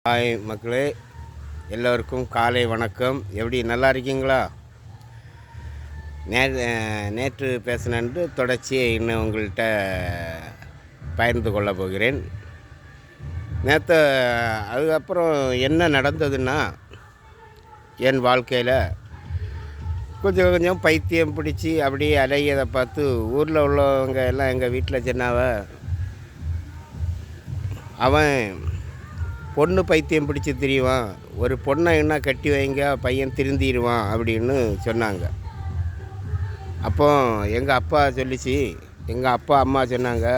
Hi மக்களே, எல்லோருக்கும் காலை வணக்கம். எப்படி நல்லா இருக்கீங்களா? நேற்று பேசினன்று தொடர்ச்சியை இன்னும் உங்கள்கிட்ட பகிர்ந்து கொள்ள போகிறேன். நேற்று அதுக்கப்புறம் என்ன நடந்ததுன்னா, என் வாழ்க்கையில் கொஞ்சம் கொஞ்சம் பைத்தியம் பிடிச்சி அப்படியே அலையதை பார்த்து ஊரில் உள்ளவங்க எல்லாம் எங்கள் வீட்டில் சின்னாவ அவன் பொண்ணு பைத்தியம் பிடிச்சி திரிவான், ஒரு பொண்ணை என்ன கட்டி வைங்க பையன் திருந்திடுவான் அப்படின்னு சொன்னாங்க. அப்போ எங்கள் அப்பா சொல்லிச்சு, எங்கள் அப்பா அம்மா சொன்னாங்க,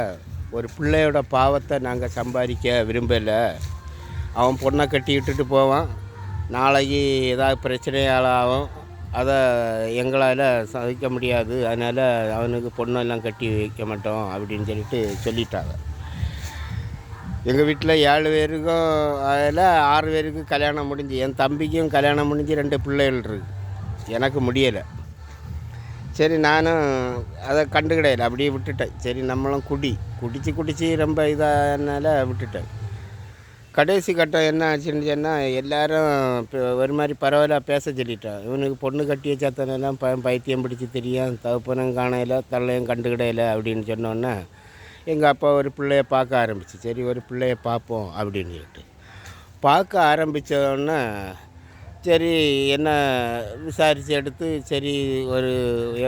ஒரு பிள்ளையோட பாவத்தை நாங்கள் சம்பாதிக்க விரும்பலை. அவன் பொண்ணை கட்டி விட்டுட்டு போவான், நாளைக்கு ஏதாவது பிரச்சனையால் ஆகும், அதை எங்களால் சகிக்க முடியாது, அதனால் அவனுக்கு பொண்ணெல்லாம் கட்டி வைக்க மாட்டோம் அப்படின்னு சொல்லிட்டாங்க. எங்கள் வீட்டில் 7 பேருக்கும் அதில் 6 பேருக்கு கல்யாணம் முடிஞ்சு, என் தம்பிக்கும் கல்யாணம் முடிஞ்சு 2 பிள்ளைகள் இருக்குது. எனக்கு முடியலை. சரி, நானும் அதை கண்டுக்கிடையில அப்படியே விட்டுட்டேன். சரி, நம்மளும் குடித்து ரொம்ப இதானால விட்டுட்டேன். கடைசி கட்டம் என்ன ஆச்சுன்னு சொன்னால், எல்லோரும் ஒரு மாதிரி பரவாயில்ல பேச சொல்லிட்டேன். இவனுக்கு பொண்ணு கட்டி வச்சாத்தனெல்லாம் பைத்தியம் பிடிச்சி தெரியும், தகப்பனும் காணையில் தள்ளையும் கண்டுக்கிடையில அப்படின்னு சொன்னோன்னே எங்கள் அப்பா ஒரு பிள்ளைய பார்க்க ஆரம்பிச்சு. சரி, ஒரு பிள்ளைய பார்ப்போம் அப்படின்னு சொல்லிட்டு பார்க்க ஆரம்பித்தோடனே, சரி என்ன விசாரித்து எடுத்து, சரி ஒரு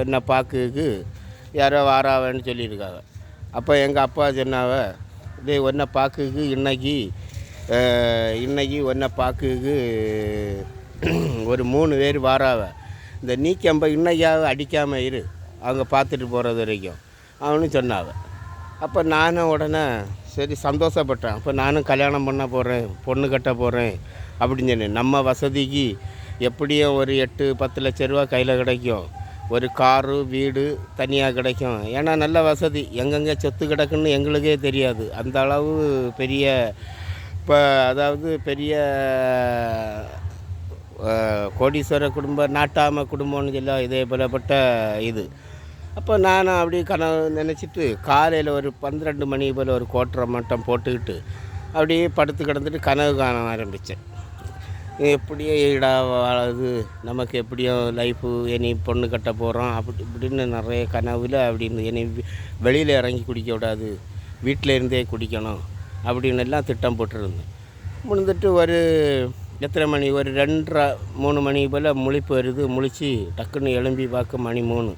என்ன பார்க்குக்கு யாரோ வாராவன்னு சொல்லியிருக்காங்க. அப்போ எங்கள் அப்பா சொன்னாவ, இதே ஒன்றை பார்க்குக்கு இன்னைக்கு ஒன்றை பார்க்குக்கு ஒரு 3 பேர் வாராவ, இந்த நீக்கம்ப இன்னைக்காவது அடிக்காமல் இரு, அவங்க பார்த்துட்டு போகிறது வரைக்கும் அவனு சொன்னாவ. அப்போ நானும் உடனே சரி சந்தோஷப்பட்டேன். அப்போ நானும் கல்யாணம் பண்ண போகிறேன், பொண்ணு கட்ட போகிறேன் அப்படின்னு சொன்னேன். நம்ம வசதிக்கு எப்படியும் ஒரு 8-10 லட்ச ரூபா கையில் கிடைக்கும், ஒரு காரு வீடு தனியாக கிடைக்கும். ஏன்னா நல்ல வசதி, எங்கெங்கே சொத்து கிடக்குன்னு எங்களுக்கே தெரியாது. அந்த அளவு பெரிய அதாவது பெரிய கோடீஸ்வர குடும்பம், நாட்டாம குடும்பம்னு சொல்ல இதே போலப்பட்ட இது. அப்போ நானும் அப்படி கனவு நினச்சிட்டு காலையில் ஒரு 12 மணி போல் ஒரு கோட்டரை மட்டும் போட்டுக்கிட்டு அப்படியே படுத்து கிடந்துட்டு கனவு காண ஆரம்பித்தேன். எப்படியோ ஈடா வாழது, நமக்கு எப்படியோ லைஃபு, இனி பொண்ணு கட்ட போகிறோம் இப்படின்னு நிறைய கனவில் அப்படின்னு, இனி வெளியில் இறங்கி குடிக்க விடாது, வீட்டில் இருந்தே குடிக்கணும் அப்படின்னு எல்லாம் திட்டம் போட்டுருந்தேன். முடிந்துட்டு ஒரு எத்தனை மணி, ஒரு 2:30-3 மணி போல் முழிப்பு வருது. முழித்து டக்குன்னு எழும்பி பார்க்க மணி 3,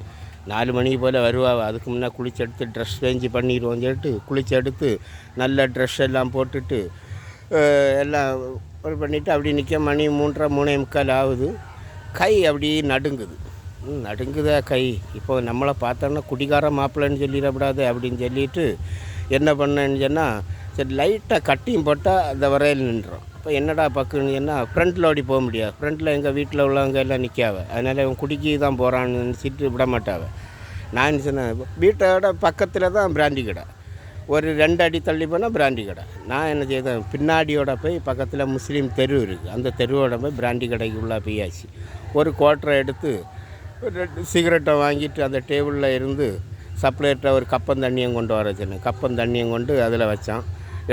4 மணிக்கு போல் வருவாள். அதுக்கு முன்னே குளிச்சு எடுத்து ட்ரெஸ் சேஞ்சு பண்ணிடுவோம் சொல்லிட்டு குளிச்சு எடுத்து நல்ல ட்ரெஸ் எல்லாம் போட்டுட்டு எல்லாம் ஒரு பண்ணிவிட்டு அப்படி நிற்க மணி 3:30-3:45 ஆகுது. கை அப்படி நடுங்குதா கை. இப்போ நம்மளை பார்த்தோன்னா குடிகார மாப்பிள்ளைன்னு சொல்லிடக்கூடாது அப்படின்னு சொல்லிட்டு என்ன பண்ணேன்னு சொன்னால், சரி லைட்டாக கட்டியும் போட்டால் அந்த வரையில் நின்றோம். இப்போ என்னடா பக்குன்னு சொன்னால், ஃப்ரண்ட்டில் ஓடி போக முடியாது, ஃப்ரண்ட்டில் எங்கள் வீட்டில் உள்ளவங்க எல்லாம் நிற்காவ, அதனால் இவன் குடிக்கி தான் போகிறான்னு நினச்சிட்டு விட மாட்டாவ. நான் சொன்னேன், வீட்டோட பக்கத்தில் தான் பிராண்டி கடை, ஒரு 2 அடி தள்ளி போனால் பிராண்டி கடை. நான் என்ன செய்தேன், பின்னாடியோட போய் பக்கத்தில் முஸ்லீம் தெரு இருக்குது, அந்த தெருவோட போய் பிராண்டி கடைக்கு உள்ளே போயாச்சு. ஒரு குவார்ட்டரை எடுத்து 2 சிகரெட்டை வாங்கிட்டு அந்த டேபிளில் இருந்து சப்ளைட்ட ஒரு கப்பந்தண்ணியும் கொண்டு வர சொன்னேன். கப்பந்தண்ணியும் கொண்டு அதில் வச்சான்.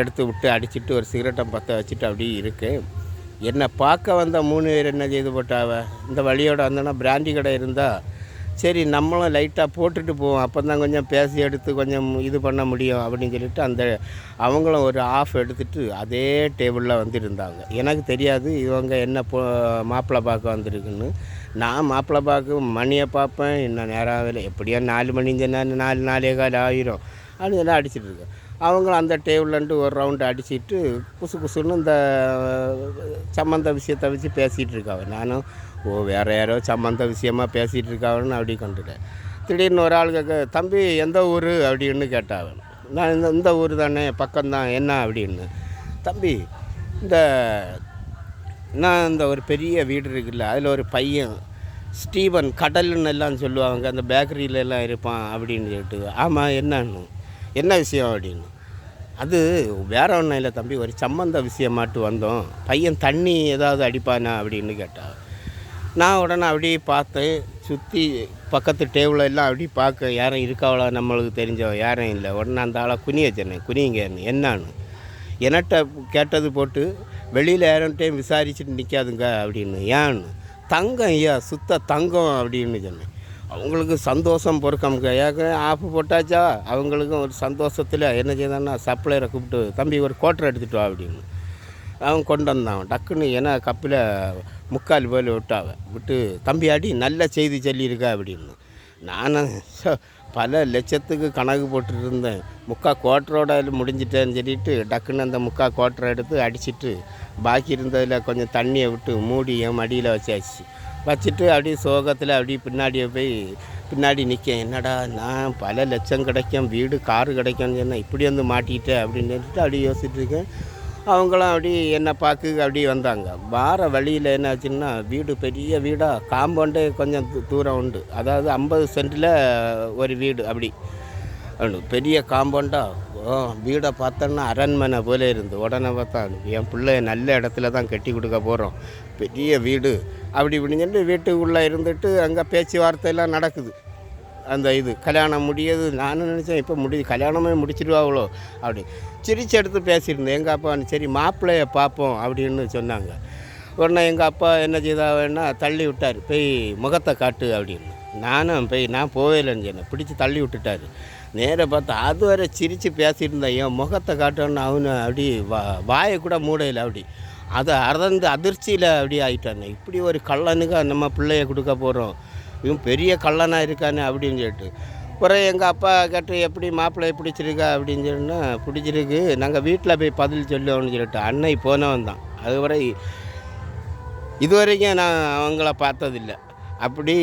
எடுத்து விட்டு அடிச்சுட்டு ஒரு சிகரெட்டை பற்ற வச்சுட்டு அப்படியே இருக்கேன். என்னை பார்க்க வந்த 3 பேர் என்ன செய்து போட்டாவ, இந்த வழியோட வந்தோன்னா பிராண்டி கடை இருந்தால் சரி நம்மளும் லைட்டாக போட்டுட்டு போவோம், அப்போ தான் கொஞ்சம் பேசி எடுத்து கொஞ்சம் இது பண்ண முடியும் அப்படின்னு சொல்லிட்டு அவங்களும் ஒரு ஆஃப் எடுத்துகிட்டு அதே டேபிளில் வந்து இருந்தாங்க. எனக்கு தெரியாது இவங்க என்ன மாப்பிள்ளை பார்க்க வந்திருக்குன்னு. நான் மாப்பிள்ளை பார்க்க மணியை பார்ப்பேன், இன்னும் நேரம் ஆகலை, எப்படியோ 4 மணின்னு சொன்னால் 4-4:15 ஆகிரும் அப்படின்னு அடிச்சுட்டு இருக்கேன். அவங்களும் அந்த டேபிள்லேருந்து ஒரு ரவுண்டு அடிச்சுட்டு குசுன்னு இந்த சம்மந்த விஷயத்தை வச்சு பேசிகிட்டு இருக்காங்க. நானும் வேறு யாரோ சம்மந்த விஷயமாக பேசிகிட்டு இருக்காங்கன்னு அப்படி கொண்டுட்டேன். திடீர்னு ஒரு ஆள் கேட்க, தம்பி எந்த ஊர் அப்படின்னு கேட்டாங்க. நான் இந்த ஊர் தானே, பக்கம்தான், என்ன அப்படின்னு. தம்பி இந்த ஒரு பெரிய வீடு இருக்குல்ல, அதில் ஒரு பையன் ஸ்டீவன் கடல்னு எல்லாம் சொல்லுவாங்க, அந்த பேக்கரியில எல்லாம் இருப்பான் அப்படின்னு சொல்லிட்டு. ஆமாம், என்ன விஷயம் அப்படின்னு. அது வேறு ஒன்றும் இல்லை தம்பி, ஒரு சம்மந்த விஷயமாட்டு வந்தோம், பையன் தண்ணி ஏதாவது அடிப்பானா அப்படின்னு கேட்டான். நான் உடனே அப்படியே பார்த்தேன், சுற்றி பக்கத்து டேபிள் எல்லாம் அப்படி பார்க்க யாரும் இருக்காவளா, நம்மளுக்கு தெரிஞ்சவன் யாரும் இல்லை. உடனே அந்த ஆளை குனிய சொன்னேன், குனிங்க என்னான்னு. என்கிட்ட கேட்டது போட்டு வெளியில் யார்கிட்டையும் விசாரிச்சுட்டு நிற்காதுங்க அப்படின்னு. ஏன்னு தங்கம் ஐயா சுத்த தங்கம் அப்படின்னு சொன்னேன். அவங்களுக்கு சந்தோஷம் பொறுக்கமுங்க. ஏற்கனவே ஆஃப் போட்டாச்சா, அவங்களுக்கும் ஒரு சந்தோஷத்தில் என்ன செய்தான்னா சப்ளையரை கூப்பிட்டு தம்பி ஒரு கோட்டரை எடுத்துகிட்டு வா அப்படின்னு அவன் கொண்டு வந்தான். டக்குன்னு ஏன்னா கப்பில் 3/4 போல் விட்டு தம்பி அடி நல்ல செய்தி சொல்லியிருக்கா அப்படின்னு. நானும் பல லட்சத்துக்கு கணக்கு போட்டுட்டு இருந்தேன். 3/4 குவார்ட்டரோட முடிஞ்சிட்டேன்னு சொல்லிட்டு டக்குன்னு அந்த 3/4 குவார்ட்டரை எடுத்து அடிச்சுட்டு பாக்கி இருந்ததில் கொஞ்சம் தண்ணியை விட்டு மூடி என் மடியில் வச்சுட்டு அப்படியே சோகத்தில் அப்படியே பின்னாடி நிற்க. என்னடா நான் பல லட்சம் கிடைக்கும், வீடு காரு கிடைக்கும்னு சொன்னால் இப்படி வந்து மாட்டிக்கிட்டேன் அப்படின்னு சொல்லிட்டு அப்படியே யோசிச்சுட்டு இருக்கேன். அவங்களாம் அப்படி என்னை பார்க்க அப்படியே வந்தாங்க. வார வழியில் என்னாச்சுன்னா வீடு பெரிய வீடாக, காம்பவுண்டே கொஞ்சம் தூரம் உண்டு. அதாவது 50 சென்ட்டில் ஒரு வீடு அப்படி பெரிய காம்பவுண்டாக வீடை பார்த்தோன்னா அரண்மனை போல இருந்து. உடனே பார்த்தா என் பிள்ளை நல்ல இடத்துல தான் கட்டி கொடுக்க போகிறோம், பெரிய வீடு அப்படி இப்படின்னு சொல்லி வீட்டுக்குள்ளே இருந்துட்டு அங்கே பேச்சுவார்த்தையெல்லாம் நடக்குது. அந்த கல்யாணம் முடியுது. நானும் நினச்சேன் இப்போ கல்யாணமே முடிச்சிடுவாங்களோ அப்படி சிரிச்சு எடுத்து பேசியிருந்தேன். எங்கள் அப்பா சரி மாப்பிள்ளையை பார்ப்போம் அப்படின்னு சொன்னாங்க. உடனே எங்கள் அப்பா என்ன செய்தாவேன்னா தள்ளி விட்டார், போய் முகத்தை காட்டு அப்படின்னு. நானும் நான் போவே இல்லைன்னு சொன்னேன், பிடிச்சி தள்ளி விட்டுட்டார். நேராக பார்த்தா அது வரை சிரித்து பேசியிருந்தேன். என் முகத்தை காட்டோன்னு அவனு அப்படி வாயை கூட மூடையில் அப்படி அதை அதிர்ச்சியில் அப்படி ஆகிட்டானே. இப்படி ஒரு கள்ளனுக்கு நம்ம பிள்ளைய கொடுக்க போகிறோம், இவன் பெரிய கள்ளனாக இருக்கானே அப்படின்னு சொல்லிட்டு. அப்புறம் எங்கள் அப்பா கேட்டு எப்படி மாப்பிள்ளையை பிடிச்சிருக்கா அப்படின்னு சொன்னால் பிடிச்சிருக்கு, நாங்கள் வீட்டில் போய் பதில் சொல்லுவோம்னு சொல்லிட்டு அன்னை போனவன் தான். அதுவரை இதுவரைக்கும் நான் அவங்கள பார்த்ததில்லை. அப்படி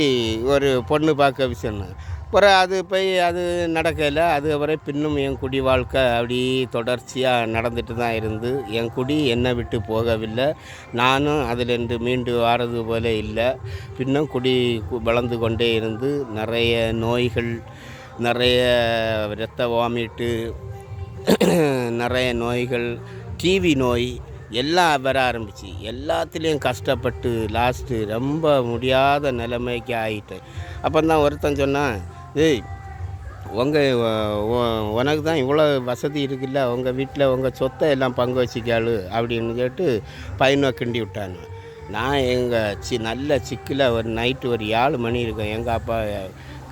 ஒரு பொண்ணு பார்க்க விஷயம். அப்புறம் அது நடக்கலை. அதுவரை பின்னும் என் குடி வாழ்க்கை அப்படி தொடர்ச்சியாக நடந்துட்டு தான் இருந்து என் குடி என்னை விட்டு போகவில்லை. நானும் அதிலிருந்து மீண்டு வாரது போல இல்லை. பின்னும் குடி வளர்ந்து கொண்டே இருந்து நிறைய நோய்கள், நிறைய இரத்த வாமிட்டு, நிறைய நோய்கள், டிவி நோய் எல்லாம் வர ஆரம்பிச்சு எல்லாத்துலேயும் கஷ்டப்பட்டு லாஸ்ட்டு ரொம்ப முடியாத நிலைமைக்கு ஆகிட்டேன். அப்போ தான் ஒருத்தன் சொன்னான், ஏய் உனக்கு தான் இவ்வளோ வசதி இருக்குல்ல, உங்கள் வீட்டில் உங்கள் சொத்தை எல்லாம் பங்கு வச்சிக்காளு அப்படின்னு சொல்லிட்டு பையனை கிண்டி விட்டாங்க. நான் எங்கள் நல்ல சிக்கில் ஒரு நைட்டு ஒரு 7 மணி இருக்கும். எங்கள் அப்பா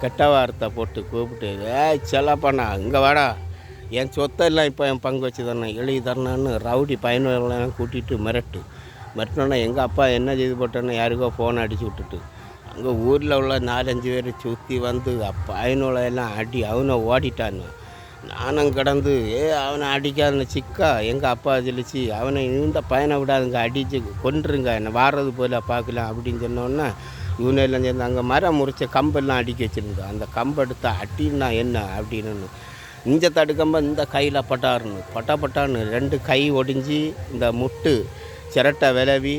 கெட்ட வார்த்தை போட்டு கூப்பிட்டு, செல்லப்பாண்ணா இங்கே வாடா, என் சொத்தெல்லாம் இப்போ என் பங்கு வச்சு தரணும், எழுதி தரணுன்னு ரவுடி பையனெல்லாம் கூட்டிகிட்டு மிரட்டினோன்னா எங்கள் அப்பா என்ன செய்து போட்டோன்னு யாருக்கோ ஃபோனை அடித்து விட்டுட்டு அங்கே ஊரில் உள்ள 4-5 பேர் சுற்றி வந்து பையனோளையெல்லாம் அவனை ஓடிட்டான்னு. நானும் கடந்து அவனை அடிக்காதுன்னு சிக்கா எங்கள் அப்பா சொல்லிச்சு, அவனை இந்த பையனை விடாதுங்க, அடித்து கொன்றுங்க, என்னை வாரது போல் பார்க்கலாம் அப்படின்னு சொன்னோன்னா இவனெல்லாம் சேர்ந்து அங்கே மரம் முறிச்ச கம்பெல்லாம் அடிக்க வச்சுருந்தோம். அந்த கம்பெடுத்த அட்டின்னா என்ன அப்படின்னு இந்த தடுக்கம்ப இந்த கையில் பட்டான்னு 2 கை ஒடிஞ்சி இந்த முட்டு சிரட்டை விளவி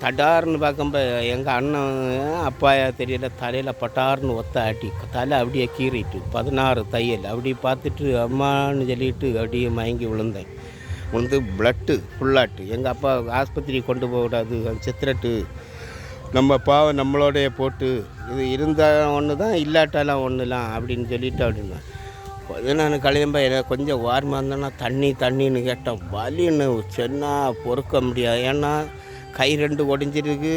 தடார்னு பார்க்கும்ப எங்கள் அண்ணன் அப்பாயா தெரியல, தலையில் பட்டார்னு ஒத்த ஆட்டி தலை அப்படியே கீறிட்டு 16 தையல் அப்படி பார்த்துட்டு அம்மான்னு சொல்லிட்டு அப்படியே மயங்கி விழுந்து பிளட்டு ஃபுல்லாட்டு. எங்கள் அப்பா ஆஸ்பத்திரி கொண்டு போகக்கூடாது, செத்துரட்டு நம்ம பாவம் நம்மளோடைய போட்டு இது இருந்தால் ஒன்று தான் இல்லாட்டாலாம் ஒன்றுலாம் அப்படின்னு சொல்லிட்டு அப்படின்னா நான் கிளம்ப எனக்கு கொஞ்சம் வாரமாக இருந்தேன்னா தண்ணின்னு கேட்டேன். வலின்னு சொன்னா பொறுக்க முடியாது. ஏன்னா கை 2 ஒடிஞ்சிருக்கு,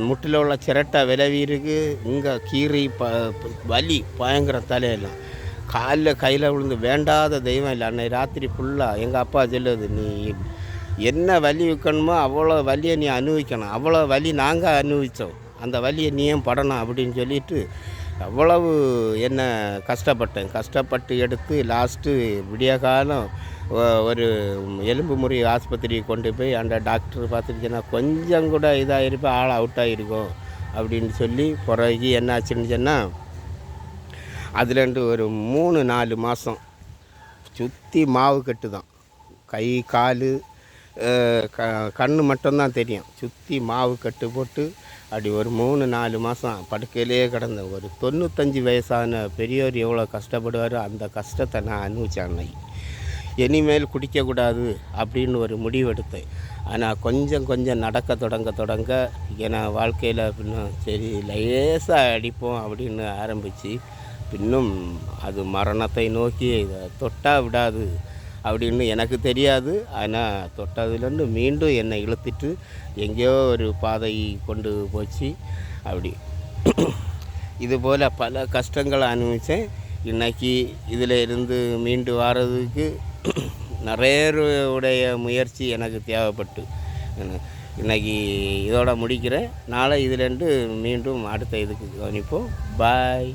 முட்டில் உள்ள சிரட்டை விலவி இருக்குது, இங்கே கீறி வலி பயங்கர தலையெல்லாம் கையில் விழுந்து வேண்டாத தெய்வம் இல்லை. அன்னைக்கு ராத்திரி ஃபுல்லாக எங்கள் அப்பா சொல்லுது, நீ என்ன வலி வைக்கணுமோ அவ்வளோ வலியை நீ அனுபவிக்கணும், அவ்வளோ வலி நாங்கள் அனுபவித்தோம், அந்த வலியை நீயும் படணும் அப்படின்னு சொல்லிட்டு அவ்வளவு என்ன கஷ்டப்பட்டு எடுத்து லாஸ்ட்டு விடிய காலம் ஒரு எலும்பு முறி ஆஸ்பத்திரிக்கு கொண்டு போய் அந்த டாக்டர் பார்த்துட்டுச்சுன்னா கொஞ்சம் கூட இதாக இருப்பேன், ஆள் அவுட் ஆகிருக்கும் அப்படின்னு சொல்லி பிறகு என்ன ஆச்சுன்னு சொன்னால் அதுலேருந்து ஒரு 3-4 மாதம் சுற்றி மாவு கட்டு தான், கை கால் கண் மட்டும்தான் தெரியும், சுற்றி மாவு கட்டு போட்டு அப்படி ஒரு 3-4 மாதம் படுக்கையிலே கிடந்தேன். ஒரு 95 வயசான பெரியவர் எவ்வளோ கஷ்டப்படுவார், அந்த கஷ்டத்தை நான் அனுபவித்தேன். அன்னைக்கு இனிமேல் குடிக்கக்கூடாது அப்படின்னு ஒரு முடிவெடுத்தேன். ஆனால் கொஞ்சம் நடக்க தொடங்க என வாழ்க்கையில் பின்னும் சரி லேசாக அடிப்போம் அப்படின்னு ஆரம்பித்து பின்னும் அது மரணத்தை நோக்கி தொட்டா விடாது அப்படின்னு எனக்கு தெரியாது. ஆனால் தொட்டதுலேருந்து மீண்டும் என்னை இழுத்துட்டு எங்கேயோ ஒரு பாதை கொண்டு போச்சு. அப்படி இதுபோல் பல கஷ்டங்களை அனுபவித்தேன். இன்றைக்கி இதில் இருந்து மீண்டு வர்றதுக்கு நிறைய முயற்சி எனக்கு தேவைப்பட்டு இன்றைக்கி இதோட முடிக்கிறேன். நாளை இதிலேருந்து மீண்டும் அடுத்த இதுக்கு கவனிப்போம். பாய்.